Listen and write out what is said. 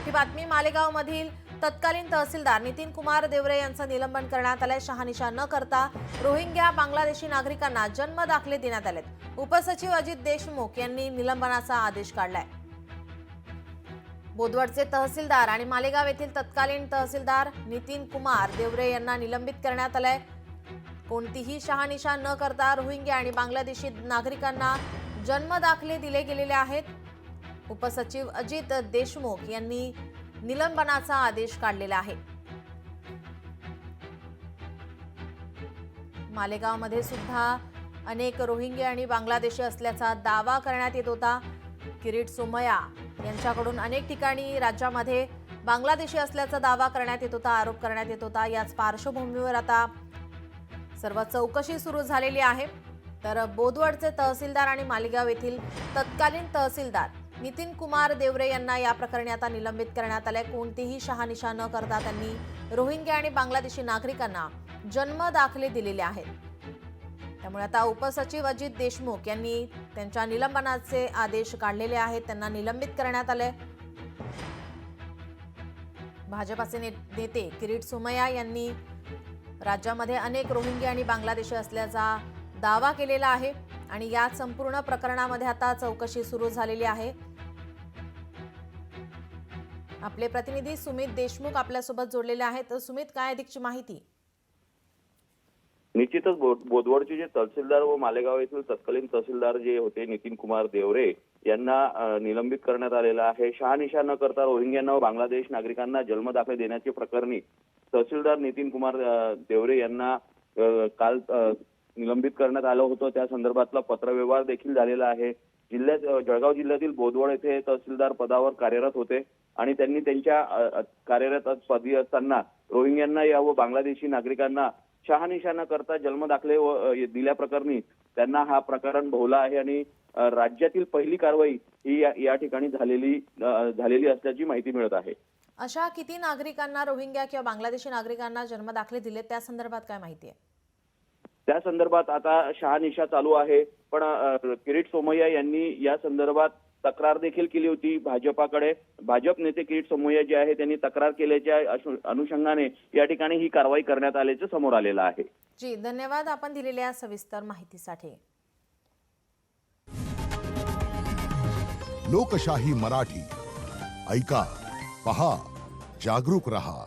मोठी बातमी मालेगावमधील तत्कालीन तहसीलदार नितीन कुमार देवरे यांचं निलंबन करण्यात आलंय। शहानिशा न करता रोहिंग्या बांगलादेशी नागरिकांना जन्म दाखले देण्यात आलेत। उपसचिव अजित देशमुख यांनी निलंबनाचा आदेश काढलाय। बोदवडचे तहसीलदार आणि मालेगाव येथील तत्कालीन तहसीलदार नितीन कुमार देवरे यांना निलंबित करण्यात आलंय। कोणतीही शहानिशा न करता रोहिंग्या आणि बांगलादेशी नागरिकांना जन्म दाखले दिले गेलेले आहेत। उपसचिव अजित देशमुख यांनी निलंबनाचा आदेश काढलेला आहे। मालेगावमध्ये सुद्धा अनेक रोहिंग्या आणि बांगलादेशी असल्याचा दावा करण्यात येत होता। किरीट सोमय्या यांच्याकडून अनेक ठिकाणी राज्यामध्ये बांगलादेशी असल्याचा दावा करण्यात येत होता, आरोप करण्यात येत होता। याच पार्श्वभूमीवर आता सर्व चौकशी सुरू झालेली आहे। तर बोदवडचे तहसीलदार आणि मालेगाव येथील तत्कालीन तहसीलदार नितीन कुमार देवरे यांना या प्रकरणी आता निलंबित करण्यात आले। कोणतीही शहानिशा न करता त्यांनी रोहिंग्या आणि बांगलादेशी नागरिकांना जन्म दाखले दिलेले आहेत। त्यामुळे आता उपसचिव अजित देशमुख यांनी त्यांच्या निलंबनाचे आदेश काढलेले आहेत, त्यांना निलंबित करण्यात आले। भाजपाचे नेते किरीट सोमय्या यांनी राज्यामध्ये अनेक रोहिंग्या आणि बांगलादेशी असल्याचा दावा केलेला आहे आणि या संपूर्ण प्रकरणामध्ये आता चौकशी सुरू झालेली आहे। आपले प्रतिनिधी सुमित देशमुख आपल्यासोबत जोडलेले आहेत। तर सुमित, काय अधिकची माहिती? निश्चितच बोदवडचे जे तहसीलदार व मालेगाव येथील तत्कालीन तहसीलदार जे होते नितीन कुमार देवरे यांना निलंबित करण्यात आलेला आहे। शहानिशा न करता रोहिंग्यांना व बांगलादेश नागरिकांना जन्मदाखले देण्याच्या प्रकरणी तहसीलदार नितीन कुमार देवरे यांना काल निलंबित करण्यात आलं होतं। त्या संदर्भातला पत्रव्यवहार देखील झालेला आहे। जळगाव जिल्ह्यातील बोदवड येथे तहसीलदार पदावर कार्यरत होते आणि त्यांनी त्यांच्या कार्यरत पदी असताना रोहिंग्यांना या व बांगलादेशी नागरिकांना शहानिशा न करता जन्मदाखले दिल्याप्रकरणी त्यांना हा प्रकरण भोवला आहे आणि राज्यातील पहिली कारवाई ही या ठिकाणी झालेली असल्याची माहिती मिळत आहे। अशा किती नागरिकांना, रोहिंग्या किंवा बांगलादेशी नागरिकांना जन्मदाखले दिले, त्या संदर्भात काय माहिती आहे? त्या संदर्भात आता शहानिशा चालू आहे, पण किरीट सोमय्या यांनी या संदर्भात तक्रार देखील केली होती भाजपाकडे। भाजप नेते किरीट सोमय्या जे आहे त्यांनी तक्रार केल्याच्या अनुषंगाने या ठिकाणी ही कारवाई करण्यात आल्याचं समोर आलेलं आहे। जी, धन्यवाद आपण दिलेल्या सविस्तर माहितीसाठी। लोकशाही मराठी ऐका, पहा, जागरूक रहा।